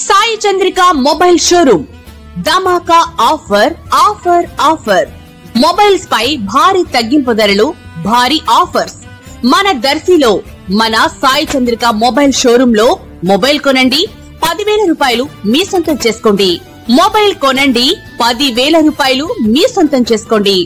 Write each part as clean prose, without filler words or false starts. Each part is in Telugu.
సాయి చంద్రిక మొబైల్ షోరూమ్ ధమాకా ఆఫర్ ఆఫర్ ఆఫర్ మొబైల్స్ పై భారీ తగ్గింపు ధరలు, భారీ ఆఫర్స్ మన దర్శిలో మన సాయి చంద్రిక మొబైల్ షోరూమ్ లో మొబైల్ కొనండి 10,000 రూపాయలు మీ సొంతం చేసుకోండి. మొబైల్ కొనండి 10,000 రూపాయలు మీ సొంతం చేసుకోండి.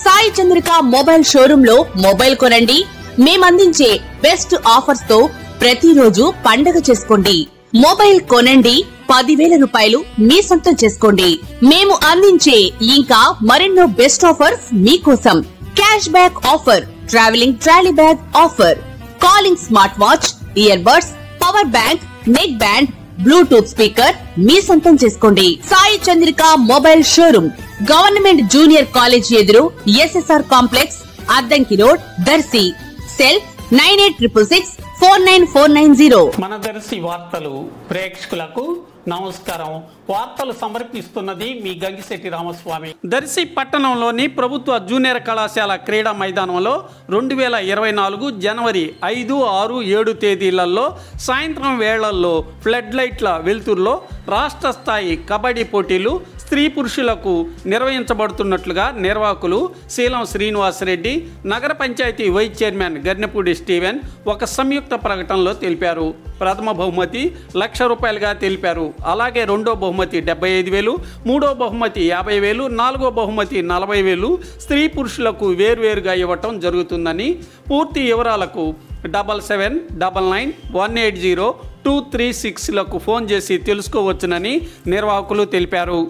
సాయి చంద్రిక మొబైల్ షోరూమ్ లో మొబైల్ కొనండి. మేమందించే బెస్ట్ ఆఫర్స్ తో ప్రతిరోజు పండగ చేసుకోండి. మొబైల్ కొనండి 10,000 రూపాయలు మీ సొంతం చేసుకోండి. మేము అందించే ఇంకా మరెన్నో బెస్ట్ ఆఫర్స్ మీకోసం. Cash back offer, travelling trolley bag offer, calling smart watch, ear buds, power bank, neck band, Bluetooth speaker మీ సొంతం చేసుకోండి. Sai Chandrika mobile showroom government junior college ఎదురు, SSR complex, Addanki road, Darsi. Cell 9866649490. మన దర్శి వార్తలు ప్రేక్షకులకు నమస్కారం. వార్తలు సమర్పిస్తున్నది మీ గంగిశెట్టి రామస్వామి. దర్శి పట్టణంలోని ప్రభుత్వ జూనియర్ కళాశాల క్రీడా మైదానంలో 2024 జనవరి 5, 6, 7 తేదీలలో సాయంత్రం వేళల్లో ఫ్లడ్ లైట్ల వెలుతురులో రాష్ట్ర స్థాయి కబడ్డీ పోటీలు స్త్రీ పురుషులకు నిర్వహించబడుతున్నట్లుగా నిర్వాహకులు శీలం శ్రీనివాసరెడ్డి, నగర panchayat vice chairman Garnepudi Steven ఒక సంయుక్త ప్రకటనలో తెలిపారు. ప్రథమ బహుమతి ₹1,00,000గా తెలిపారు. అలాగే రెండో బహుమతి 75,000, మూడో బహుమతి 50,000, నాలుగో బహుమతి 40,000 స్త్రీ పురుషులకు వేర్వేరుగా ఇవ్వటం జరుగుతుందని, పూర్తి వివరాలకు 7799180236లకు ఫోన్ చేసి తెలుసుకోవచ్చునని నిర్వాహకులు తెలిపారు.